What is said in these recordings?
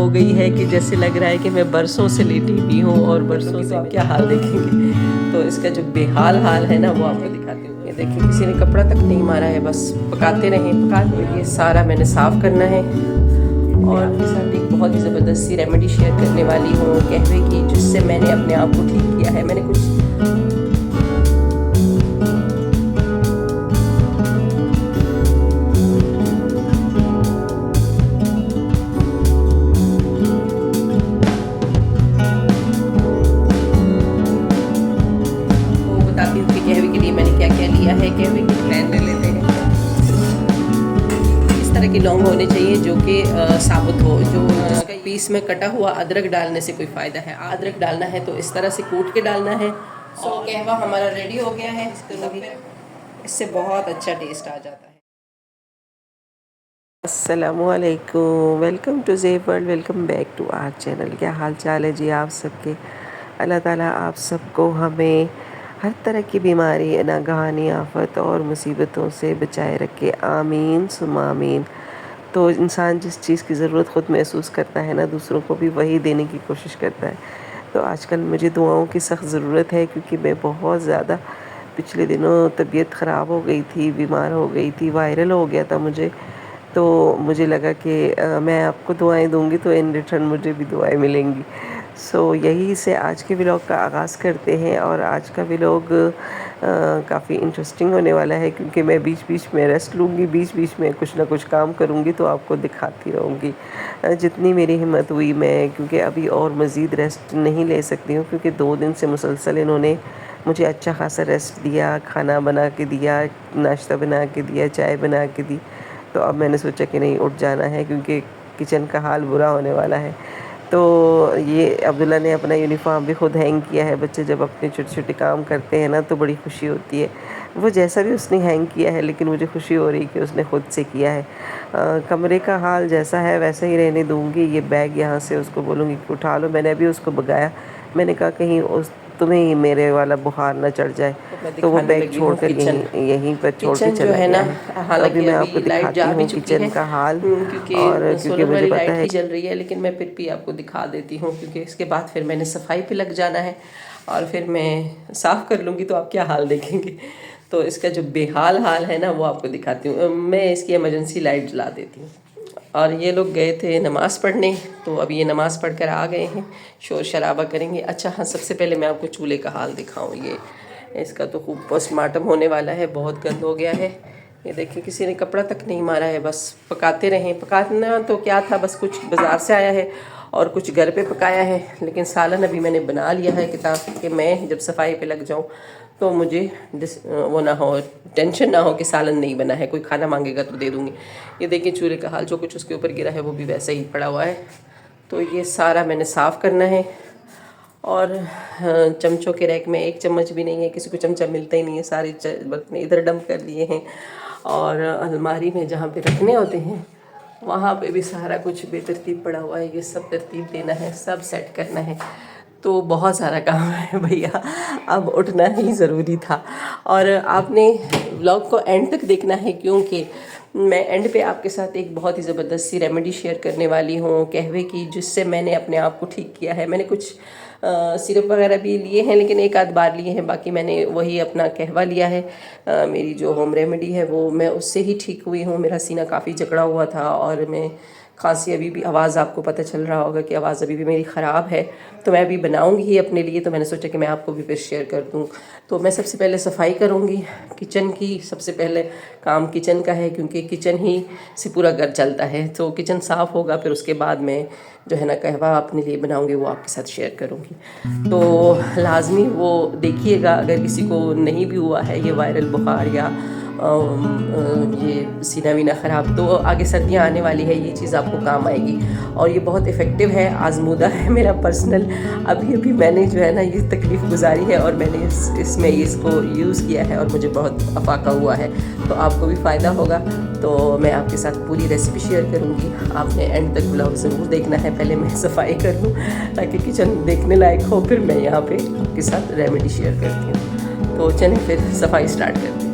हो गई है कि जैसे लग रहा है कि मैं बरसों से लेटी हुई हूँ और बरसों से क्या हाल देखेंगे। तो इसका जो बेहाल हाल है ना वो आपको दिखाती हूँ। ये देखिए किसी ने कपड़ा तक नहीं मारा है, बस पकाते रहें। ये सारा मैंने साफ़ करना है और आपके साथ एक बहुत ही ज़बरदस्त सी रेमेडी शेयर करने वाली हूँ कहवे की, जिससे मैंने अपने आप को ठीक किया है। मैंने कुछ बताती हूँ कि कहवे के लिए मैंने क्या क्या लिया है। कहवे की प्लान ले लेते हैं। इस तरह की लौंग होने चाहिए जो कि साबुत हो, जो पीस में कटा हुआ। अदरक डालने से कोई फ़ायदा है? अदरक डालना है तो इस तरह से कूट के डालना है। सो कहवा हमारा रेडी हो गया है। इससे बहुत अच्छा टेस्ट आ जाता है। अस्सलामुअलैकुम, welcome to Zeb world, welcome back to our channel. क्या हाल चाल है जी आप सबके? अल्लाह ताला आप सबको हमें हर तरह की बीमारी, नागहानी आफत और मुसीबतों से बचाए रखे, आमीन सुम्मा आमीन। तो इंसान जिस चीज़ की ज़रूरत ख़ुद महसूस करता है ना, दूसरों को भी वही देने की कोशिश करता है। तो आजकल मुझे दुआओं की सख्त ज़रूरत है, क्योंकि मैं बहुत ज़्यादा पिछले दिनों तबीयत ख़राब हो गई थी, बीमार हो गई थी, वायरल हो गया था मुझे। तो मुझे लगा कि मैं आपको दुआएं दूंगी तो इन रिटर्न मुझे भी दुआएं मिलेंगी। सो यही से आज के व्लॉग का आगाज़ करते हैं। और आज का व्लॉग काफ़ी इंटरेस्टिंग होने वाला है, क्योंकि मैं बीच बीच में रेस्ट लूँगी, बीच बीच में कुछ ना कुछ काम करूँगी, तो आपको दिखाती रहूँगी जितनी मेरी हिम्मत हुई। मैं क्योंकि अभी और मज़ीद रेस्ट नहीं ले सकती हूँ, क्योंकि 2 दिन से मुसलसल इन्होंने मुझे अच्छा खासा रेस्ट दिया, खाना बना के दिया, नाश्ता बना के दिया, चाय बना के दी। तो अब मैंने सोचा कि नहीं, उठ जाना है, क्योंकि किचन का हाल बुरा होने वाला है। तो ये अब्दुल्ला ने अपना यूनिफॉर्म भी खुद हैंग किया है। बच्चे जब अपने छोटे छोटे काम करते हैं ना, तो बड़ी खुशी होती है। वो जैसा भी उसने हैंग किया है, लेकिन मुझे खुशी हो रही कि उसने खुद से किया है। कमरे का हाल जैसा है वैसा ही रहने दूँगी। ये बैग यहाँ से उसको बोलूँगी कि उठा लो। मैंने अभी उसको भगाया, मैंने कहा कहीं तुम्हें ही मेरे वाला बुखार ना चढ़ जाए। तो वो बैग छोड़कर यहीं पर छोड़ के चला गया है। तो अभी मैं आपको दिखाती हूँ किचन का हाल। और क्योंकि मुझे पता है चल रही है, लेकिन मैं फिर भी आपको दिखा देती हूँ, क्योंकि इसके बाद फिर मैंने सफाई पे लग जाना है और फिर मैं साफ़ कर लूँगी, तो आप क्या हाल देखेंगे। तो इसका जो बेहाल हाल है ना वो आपको दिखाती हूँ। मैं इसकी इमरजेंसी लाइट जला देती हूँ। और ये लोग गए थे नमाज़ पढ़ने, तो अभी ये नमाज़ पढ़ कर आ गए हैं, शोर शराबा करेंगे। अच्छा हाँ, सबसे पहले मैं आपको चूल्हे का हाल दिखाऊँ। ये इसका तो खूब पोस्टमार्टम होने वाला है, बहुत गंद हो गया है। ये देखिए किसी ने कपड़ा तक नहीं मारा है, बस पकाते रहें। पकाना तो क्या था, बस कुछ बाज़ार से आया है और कुछ घर पे पकाया है। लेकिन सालन अभी मैंने बना लिया है कि मैं जब सफाई पे लग जाऊं तो मुझे वो ना हो, टेंशन ना हो कि सालन नहीं बना है, कोई खाना मांगेगा तो दे दूँगी। ये देखिए चूल्हे का हाल, जो कुछ उसके ऊपर गिरा है वो भी वैसे ही पड़ा हुआ है। तो ये सारा मैंने साफ़ करना है। और चमचों के रैक में एक चम्मच भी नहीं है, किसी को चमचा मिलता ही नहीं है, सारे बर्तन इधर डंप कर लिए हैं। और अलमारी में जहाँ पे रखने होते हैं वहाँ पे भी सारा कुछ बेतरतीब पड़ा हुआ है। ये सब तरतीब देना है, सब सेट करना है। तो बहुत सारा काम है भैया, अब उठना ही ज़रूरी था। और आपने व्लॉग को एंड तक देखना है, क्योंकि मैं एंड पे आपके साथ एक बहुत ही ज़बरदस्त सी रेमेडी शेयर करने वाली हूँ कहवे की, जिससे मैंने अपने आप को ठीक किया है। मैंने कुछ सिरप वगैरह भी लिए हैं, लेकिन एक आध बार लिए हैं, बाकी मैंने वही अपना कहवा लिया है। मेरी जो होम रेमेडी है वो मैं उससे ही ठीक हुई हूँ। मेरा सीना काफ़ी जकड़ा हुआ था और मैं खांसी, अभी भी आवाज़ आपको पता चल रहा होगा कि आवाज़ अभी भी मेरी ख़राब है। तो मैं अभी बनाऊंगी ही अपने लिए, तो मैंने सोचा कि मैं आपको भी फिर शेयर कर दूं। तो मैं सबसे पहले सफाई करूंगी किचन की। सबसे पहले काम किचन का है, क्योंकि किचन ही से पूरा घर चलता है। तो किचन साफ़ होगा, फिर उसके बाद मैं जो है ना कहवा अपने लिए बनाऊंगी, वो आपके साथ शेयर करूंगी। तो लाजमी वो देखिएगा, अगर किसी को नहीं भी हुआ है ये वायरल बुखार या ये सीना वीना ख़राब, तो आगे सर्दियाँ आने वाली है, ये चीज़ आपको काम आएगी। और ये बहुत इफ़ेक्टिव है, आजमूदा है मेरा पर्सनल। अभी मैंने जो है ना ये तकलीफ़ गुजारी है और मैंने इसमें इसको यूज़ किया है और मुझे बहुत अफाका हुआ है। तो आपको भी फ़ायदा होगा। तो मैं आपके साथ पूरी रेसिपी शेयर करूँगी, आपने एंड तक ब्लॉग ज़रूर देखना है। पहले मैं सफाई कर लूँ ताकि किचन देखने लायक हो, फिर मैं यहाँ पे आपके साथ रेमेडी शेयर करती हूँ। तो चलें फिर सफाई स्टार्ट करते हैं।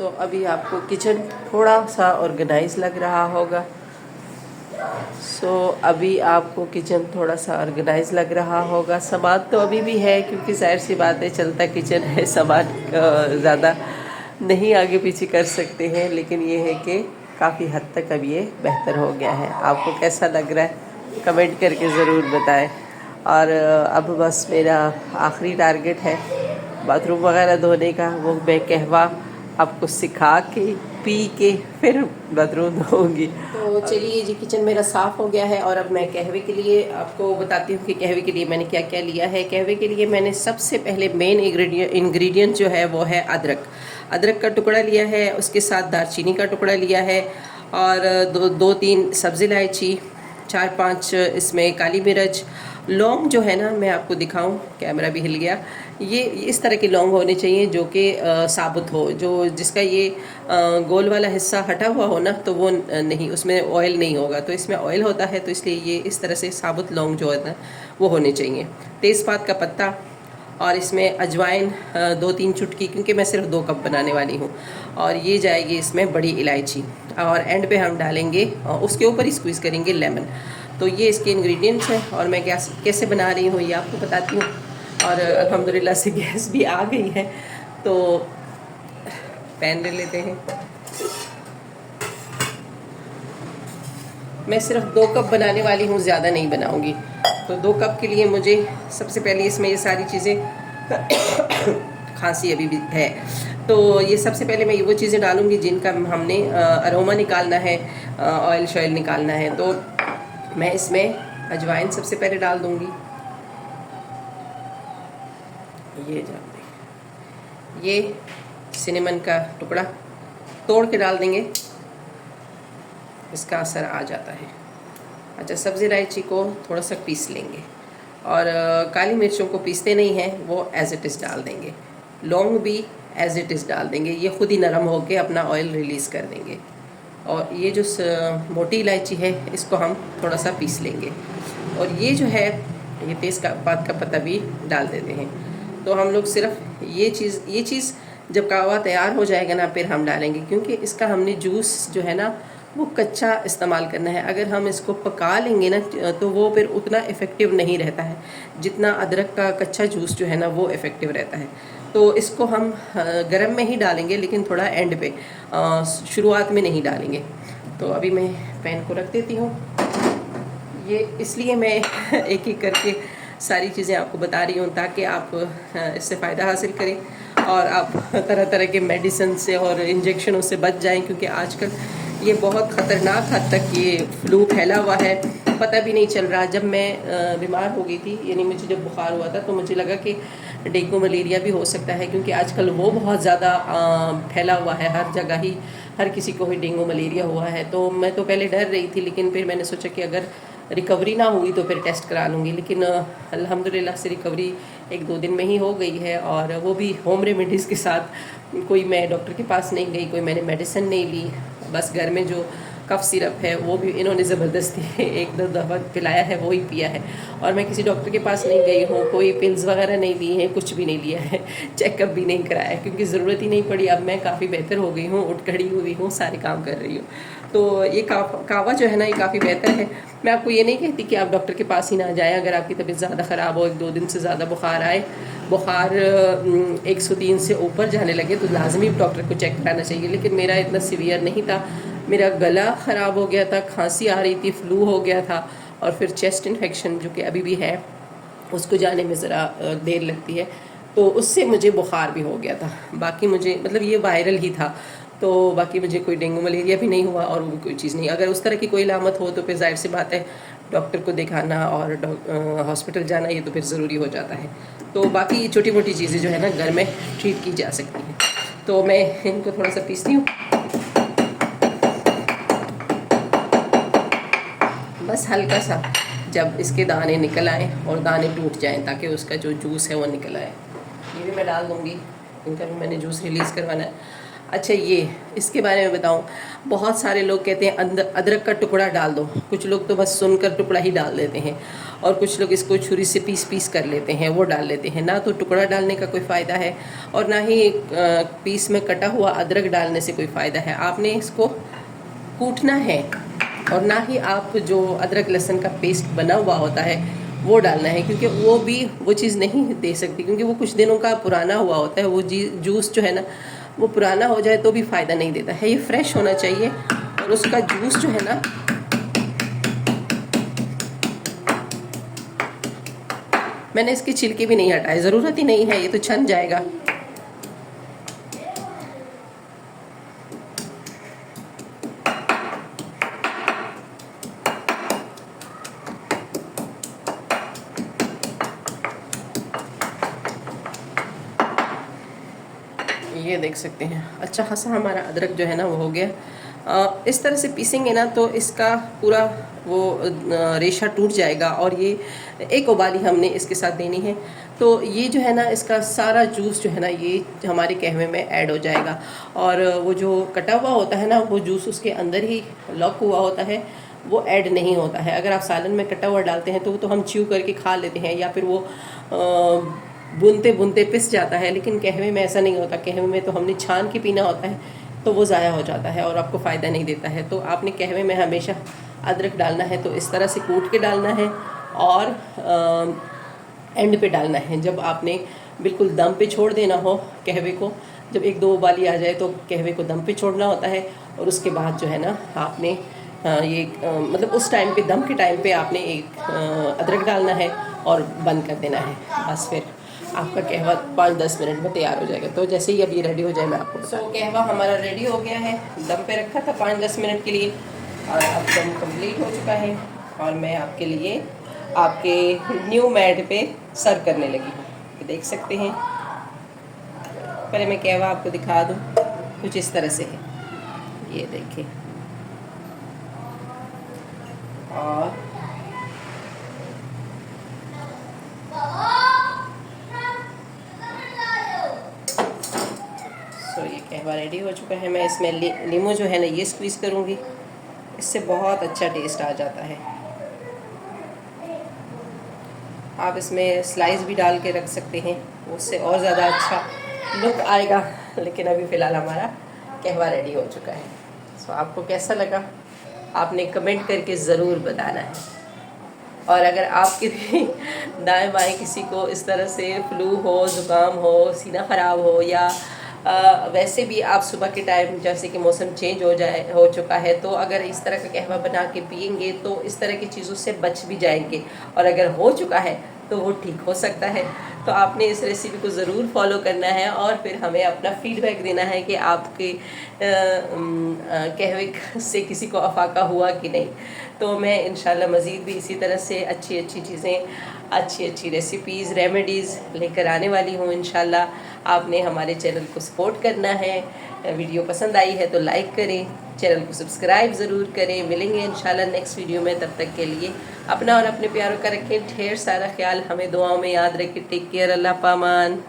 अभी आपको किचन थोड़ा सा ऑर्गेनाइज लग रहा होगा। अभी आपको किचन थोड़ा सा ऑर्गेनाइज लग रहा होगा। सामान तो अभी भी है, क्योंकि जाहिर सी बात है, चलता किचन है, सामान ज़्यादा नहीं आगे पीछे कर सकते हैं, लेकिन ये है कि काफ़ी हद तक अब ये बेहतर हो गया है। आपको कैसा लग रहा है कमेंट करके ज़रूर बताएं। और अब बस मेरा आखिरी टारगेट है बाथरूम वगैरह धोने का। वो मैं कहवा आपको सिखा के पी के फिर बाथरूम धोऊंगी। तो चलिए जी, किचन मेरा साफ़ हो गया है और अब मैं कहवे के लिए आपको बताती हूँ कि कहवे के लिए मैंने क्या क्या लिया है। कहवे के लिए मैंने सबसे पहले मेन इंग्रेडिएंट जो है वो है अदरक। अदरक का टुकड़ा लिया है, उसके साथ दालचीनी का टुकड़ा लिया है, और दो तीन सब्ज़ी इलायची, 4-5 इसमें काली मिर्च। लौंग जो है ना, मैं आपको दिखाऊं, कैमरा भी हिल गया, ये इस तरह के लौंग होने चाहिए जो कि साबुत हो, जो जिसका ये गोल वाला हिस्सा हटा हुआ हो ना, तो वो नहीं, उसमें ऑयल नहीं होगा। तो इसमें ऑयल होता है, तो इसलिए ये इस तरह से साबुत लौंग जो है ना वो होने चाहिए। तेज़पात का पत्ता, और इसमें अजवाइन 2-3 चुटकी, क्योंकि मैं सिर्फ 2 कप बनाने वाली हूँ। और ये जाएगी इसमें बड़ी इलायची, और एंड पे हम डालेंगे उसके ऊपर ही स्क्वीज़ करेंगे लेमन। तो ये इसके इंग्रेडिएंट्स हैं, और मैं कैसे बना रही हूँ ये आपको बताती हूँ। और अल्हम्दुलिल्लाह से गैस भी आ गई है, तो पैन ले लेते हैं। मैं सिर्फ 2 कप बनाने वाली हूँ, ज़्यादा नहीं बनाऊँगी। तो 2 कप के लिए मुझे सबसे पहले इसमें ये सारी चीज़ें खांसी अभी भी है, तो ये सबसे पहले मैं वो चीज़ें डालूँगी जिनका हमने अरोमा निकालना है, ऑयल शॉयल निकालना है। तो मैं इसमें अजवाइन सबसे पहले डाल दूँगी, ये डाल दें। ये सिनेमन का टुकड़ा तोड़ के डाल देंगे, इसका असर आ जाता है। अच्छा, सब्ज़ी इलायची को थोड़ा सा पीस लेंगे, और काली मिर्चों को पीसते नहीं हैं, वो एज़ इट इज़ डाल देंगे। लौंग भी एज़ इट इज़ डाल देंगे, ये खुद ही नरम होकर अपना ऑयल रिलीज़ कर देंगे। और ये जो मोटी इलायची है, इसको हम थोड़ा सा पीस लेंगे, और ये जो है ये तेज़पात का पत्ता भी डाल देते हैं। तो हम लोग सिर्फ ये चीज़ जब कहवा तैयार हो जाएगा ना, फिर हम डालेंगे, क्योंकि इसका हमने जूस जो है ना वो कच्चा इस्तेमाल करना है। अगर हम इसको पका लेंगे ना, तो वो फिर उतना इफ़ेक्टिव नहीं रहता है जितना अदरक का कच्चा जूस जो है ना वो इफ़ेक्टिव रहता है। तो इसको हम गरम में ही डालेंगे, लेकिन थोड़ा एंड पे, शुरुआत में नहीं डालेंगे। तो अभी मैं पैन को रख देती हूँ। ये इसलिए मैं एक एक करके सारी चीज़ें आपको बता रही हूँ, ताकि आप इससे फ़ायदा हासिल करें और आप तरह तरह के मेडिसिन से और इंजेक्शनों से बच जाएं, क्योंकि आजकल ये बहुत ख़तरनाक हद तक ये फ्लू फैला हुआ है, पता भी नहीं चल रहा। जब मैं बीमार हो गई थी, यानी मुझे जब बुखार हुआ था, तो मुझे लगा कि डेंगू मलेरिया भी हो सकता है, क्योंकि आजकल वो बहुत ज़्यादा फैला हुआ है, हर जगह ही हर किसी को ही डेंगू मलेरिया हुआ है। तो मैं तो पहले डर रही थी, लेकिन फिर मैंने सोचा कि अगर रिकवरी ना हुई तो फिर टेस्ट करा लूँगी। लेकिन अल्हम्दुलिल्लाह से रिकवरी 1-2 दिन में ही हो गई है, और वो भी होम रेमेडीज़ के साथ। कोई मैं डॉक्टर के पास नहीं गई, कोई मैंने मेडिसिन नहीं ली, बस घर में जो कफ सिरप है वो भी इन्होंने ज़बरदस्ती 1-2 दफ़ा पिलाया है, वो ही पिया है। और मैं किसी डॉक्टर के पास नहीं गई हूँ, कोई पिल्स वगैरह नहीं ली हैं, कुछ भी नहीं लिया है, चेकअप भी नहीं कराया है, क्योंकि ज़रूरत ही नहीं पड़ी। अब मैं काफ़ी बेहतर हो गई हूँ, उठ खड़ी हुई हूँ, सारे काम कर रही हूँ। तो ये कहवा जो है ना, ये काफ़ी बेहतर है। मैं आपको ये नहीं कहती कि आप डॉक्टर के पास ही ना जाएं। अगर आपकी तबीयत ज़्यादा ख़राब हो, 1-2 दिन से ज़्यादा बुखार आए, बुखार 103 से ऊपर जाने लगे, तो लाजमी डॉक्टर को चेक कराना चाहिए। लेकिन मेरा इतना सीवियर नहीं था, मेरा गला ख़राब हो गया था, खांसी आ रही थी, फ्लू हो गया था, और फिर चेस्ट इन्फेक्शन जो कि अभी भी है, उसको जाने में ज़रा देर लगती है, तो उससे मुझे बुखार भी हो गया था। बाकी मुझे मतलब ये वायरल ही था, तो बाकी मुझे कोई डेंगू मलेरिया भी नहीं हुआ, और कोई चीज़ नहीं। अगर उस तरह की कोई अलामत हो तो फिर जाहिर सी बात है डॉक्टर को दिखाना और हॉस्पिटल जाना, ये तो फिर ज़रूरी हो जाता है। तो बाकी छोटी मोटी चीज़ें जो है ना घर में ट्रीट की जा सकती हैं। तो मैं इनको थोड़ा सा पीसती हूँ, बस हल्का सा, जब इसके दाने निकल आए और दाने टूट जाएं, ताकि उसका जो जूस है वो निकल आए। ये भी मैं डाल दूँगी, इनका भी मैंने जूस रिलीज़ करवाना है। अच्छा, ये इसके बारे में बताऊं, बहुत सारे लोग कहते हैं अदरक का टुकड़ा डाल दो, कुछ लोग तो बस सुनकर टुकड़ा ही डाल देते हैं, और कुछ लोग इसको छुरी से पीस पीस कर लेते हैं, वो डाल लेते हैं। ना तो टुकड़ा डालने का कोई फ़ायदा है और ना ही पीस में कटा हुआ अदरक डालने से कोई फ़ायदा है। आपने इसको कूटना है और ना ही आप जो अदरक लहसुन का पेस्ट बना हुआ होता है वो डालना है, क्योंकि वो भी वो चीज़ नहीं दे सकती, क्योंकि वो कुछ दिनों का पुराना हुआ होता है। वो जूस जो है ना, वो पुराना हो जाए तो भी फ़ायदा नहीं देता है। ये फ्रेश होना चाहिए और उसका जूस जो है ना, मैंने इसके छिलके भी नहीं हटाए, ज़रूरत ही नहीं है, ये तो छन जाएगा। ये देख सकते हैं, अच्छा खासा हमारा अदरक जो है ना वो हो गया। इस तरह से पीसेंगे ना तो इसका पूरा वो रेशा टूट जाएगा, और ये एक उबाली हमने इसके साथ देनी है। तो ये जो है ना, इसका सारा जूस जो है ना, ये हमारे कहवे में ऐड हो जाएगा, और वो जो कटा हुआ होता है ना, वो जूस उसके अंदर ही लॉक हुआ होता है, वो ऐड नहीं होता है। अगर आप सालन में कटा हुआ डालते हैं तो वो तो हम च्यू करके खा लेते हैं, या फिर वो बुनते बुनते पिस जाता है, लेकिन कहवे में ऐसा नहीं होता। कहवे में तो हमने छान के पीना होता है, तो वो ज़ाया हो जाता है और आपको फ़ायदा नहीं देता है। तो आपने कहवे में हमेशा अदरक डालना है तो इस तरह से कूट के डालना है, और एंड पे डालना है जब आपने बिल्कुल दम पे छोड़ देना हो कहवे को। जब एक दो उबाली आ जाए तो कहवे को दम पे छोड़ना होता है, और उसके बाद जो है ना आपने मतलब उस टाइम पे, दम के टाइम पे आपने एक अदरक डालना है और बंद कर देना है। बस फिर आपका कहवा 5-10 मिनट में तैयार हो जाएगा। तो जैसे ही अब ये रेडी हो जाए मैं आपको कहवा हमारा रेडी हो गया है। दम पे रखा था 5-10 मिनट के लिए, और अब दम कंप्लीट हो चुका है, और मैं आपके लिए आपके न्यू मैट पे सर्व करने लगी हूँ। देख सकते हैं, पहले मैं कहवा आपको दिखा दूँ, कुछ इस तरह से है, ये देखिए। और ये कहवा रेडी हो चुका है। मैं इसमें नींबू जो है ना ये स्क्वीज़ करूँगी, इससे बहुत अच्छा टेस्ट आ जाता है। आप इसमें स्लाइस भी डाल के रख सकते हैं, उससे और ज़्यादा अच्छा लुक आएगा। लेकिन अभी फ़िलहाल हमारा कहवा रेडी हो चुका है। सो आपको कैसा लगा आपने कमेंट करके ज़रूर बताना है। और अगर आपके भी दाएं बाएं किसी को इस तरह से फ्लू हो, ज़ुकाम हो, सीना ख़राब हो, या वैसे भी आप सुबह के टाइम जैसे कि मौसम चेंज हो चुका है, तो अगर इस तरह का कहवा बना के पियेंगे तो इस तरह की चीज़ों से बच भी जाएंगे, और अगर हो चुका है तो वो ठीक हो सकता है। तो आपने इस रेसिपी को ज़रूर फॉलो करना है, और फिर हमें अपना फीडबैक देना है कि आपके कहवे से किसी को अफाका हुआ कि नहीं। तो मैं इंशाल्लाह मज़ीद भी इसी तरह से अच्छी अच्छी चीज़ें, अच्छी अच्छी रेसिपीज़, रेमेडीज़ लेकर आने वाली हूँ इंशाल्लाह। आपने हमारे चैनल को सपोर्ट करना है। वीडियो पसंद आई है तो लाइक करें, चैनल को सब्सक्राइब ज़रूर करें। मिलेंगे इंशाल्लाह नेक्स्ट वीडियो में, तब तक के लिए अपना और अपने प्यारों का रखें ढेर सारा ख्याल, हमें दुआओं में याद रखें। टेक केयर, अल्लाह पामान।